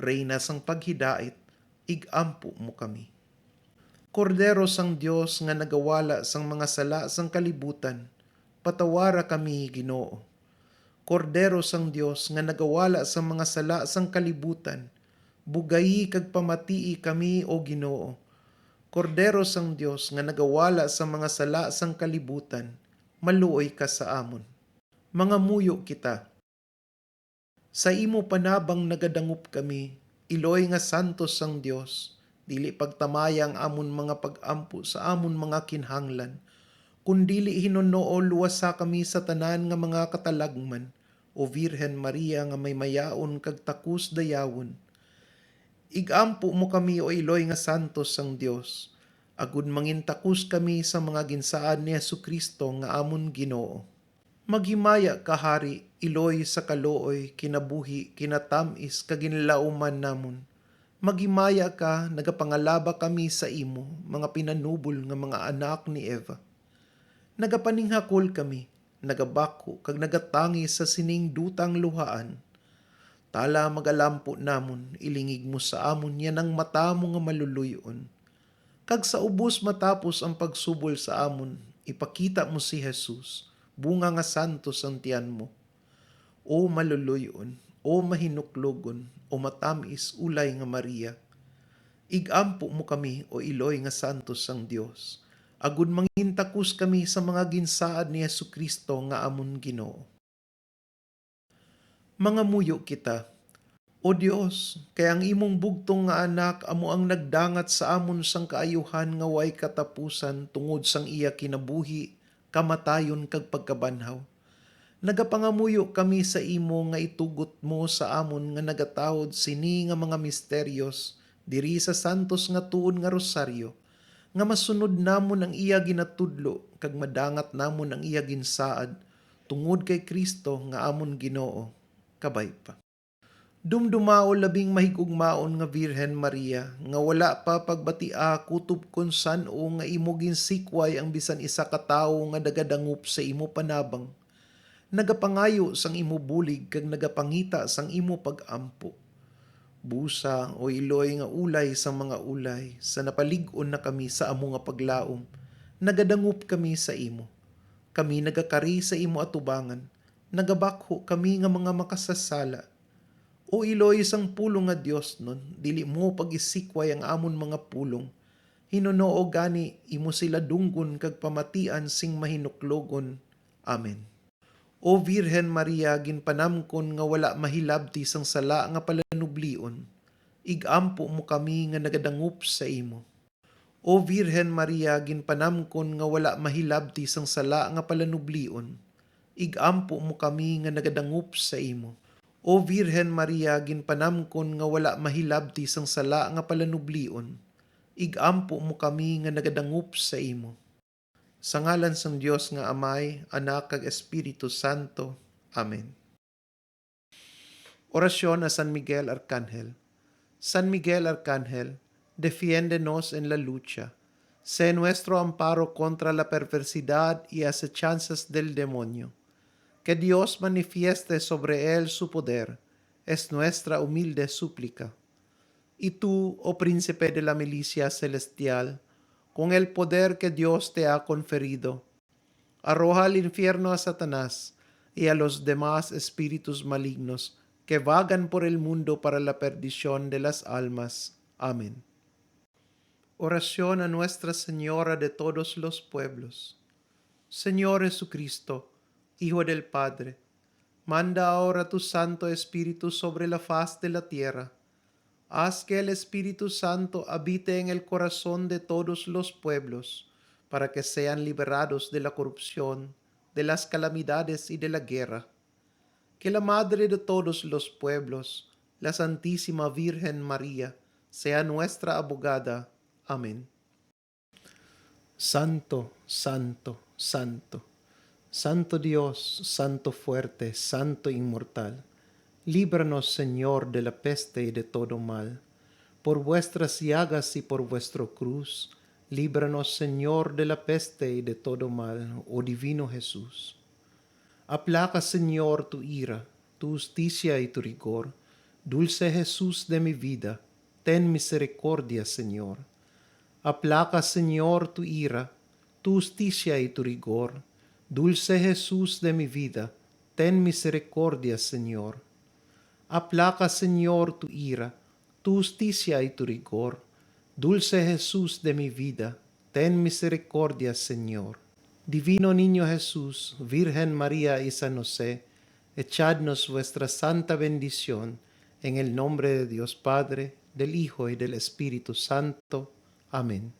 Reyna sang paghidait, igampo mo kami. Kordero sang Dios nga nagawala sang mga sala sang kalibutan, patawara kami, Ginoo. Kordero sang Dios nga nagawala sang mga sala sang kalibutan, bugayi kag pamatii kami, o Ginoo. Kordero sang Dios nga nagawala sa mga sala sang kalibutan, maluoy ka sa amon. Mga muyo kita. Sa imo panabang nagadangup kami, iloy nga santos sang Dios, dili pagtamaya ang amon mga pag-ampo sa amon mga kinhanglan, kundili hinunoo luwasa kami sa tanan nga mga katalagman, o Virhen Maria nga may mayaon kag takus dayawon. Igampo mo kami, o iloy nga santos sang Dios, agud mangintakus kami sa mga ginsaan ni Jesucristo nga amon Ginoo. Maghimaya ka, Hari, iloy sa kalooy, kinabuhi, kinatamis, kaginlauman namon. Maghimaya ka, nagapangalaba kami sa imo, mga pinanubol nga mga anak ni Eva. Nagapaninghakol kami, nagabako, kag nagatangi sa sining dutang luhaan. Tala magalampo namon, ilingig mo sa amon yan ang mata mo nga maluluyon. Kag sa ubos matapos ang pagsubol sa amon, ipakita mo si Jesus, bunga nga santos ang tiyan mo. O maluluyon, o mahinuklogon, o matamis ulay nga Maria. Igampo mo kami o iloy nga santos sang Dios. Agud mangintakus kami sa mga ginsaad ni Jesucristo nga amon Ginoo. Mga muyo kita, O Dios, kay ang imong bugtong nga anak amo ang nagdangat sa amon sang kaayuhan nga way katapusan tungod sang iya kinabuhi, kamatayon kag pagkabanhaw. Nagapangamuyo kami sa imo nga itugot mo sa amon nga nagatawod sini nga mga misteryos diri sa santos nga tuod nga rosaryo, nga masunod namon ang iya ginatudlo kag madangat namon ang iya ginsaad tungod kay Kristo nga amon Ginoo. Kabay pa. Dumdumao labing mahigugmaon nga Birhen Maria, nga wala pa pagbatia kutob kon san-o nga imo ginsikway ang bisan isa ka tawo nga nagadangup sa imo panabang. Nagapangayo sang imo bulig kag nagapangita sang imo pag-ampo. Busa o iloy nga ulay sang mga ulay, sa napalig-on na kami sa amo nga paglaom, nagadangup kami sa imo. Kami nagakari sa imo atubangan, nagabakho kami nga mga makasasala. O iloy sang pulong nga Dios nun, dili mo pag-isikway ang amon mga pulong. Hinunoo gani imo sila dunggon kag pamatian sing mahinuklogon. Amen. O Virhen Maria, ginpanamkon nga wala mahilabti sang sala nga palanublion, igampo mo kami nga nagadangup sa imo. O Virhen Maria, ginpanamkon nga wala mahilabti sang sala nga palanublion, igampo mo kami nga nagadangup sa imo. O Virhen Maria, ginpanamkon nga wala mahilabti sang sala nga palanublion, igampo mo kami nga nagadangup sa imo. Sa ngalan sang Dios nga Amay, Anak kag Espiritu Santo. Amen. Orasyon a San Miguel Arcángel. San Miguel Arcángel, defiéndenos en la lucha. Sé nuestro amparo contra la perversidad y acechanzas del demonio. Que Dios manifieste sobre él su poder, es nuestra humilde súplica. Y tú, oh príncipe de la milicia celestial, con el poder que Dios te ha conferido, arroja al infierno a Satanás y a los demás espíritus malignos que vagan por el mundo para la perdición de las almas. Amén. Oración a Nuestra Señora de todos los pueblos. Señor Jesucristo, Hijo del Padre, manda ahora tu Santo Espíritu sobre la faz de la tierra. Haz que el Espíritu Santo habite en el corazón de todos los pueblos, para que sean liberados de la corrupción, de las calamidades y de la guerra. Que la Madre de todos los pueblos, la Santísima Virgen María, sea nuestra abogada. Amén. Santo, Santo, Santo, Santo Dios, Santo fuerte, Santo inmortal, líbranos, Señor, de la peste y de todo mal. Por vuestras llagas y por vuestro cruz, líbranos, Señor, de la peste y de todo mal, oh divino Jesús. Aplaca, Señor, tu ira, tu justicia y tu rigor. Dulce Jesús de mi vida, ten misericordia, Señor. Aplaca, Señor, tu ira, tu justicia y tu rigor. Dulce Jesús de mi vida, ten misericordia, Señor. Aplaca, Señor, tu ira, tu justicia y tu rigor. Dulce Jesús de mi vida, ten misericordia, Señor. Divino Niño Jesús, Virgen María y San José, echadnos vuestra santa bendición, en el nombre de Dios Padre, del Hijo y del Espíritu Santo. Amén.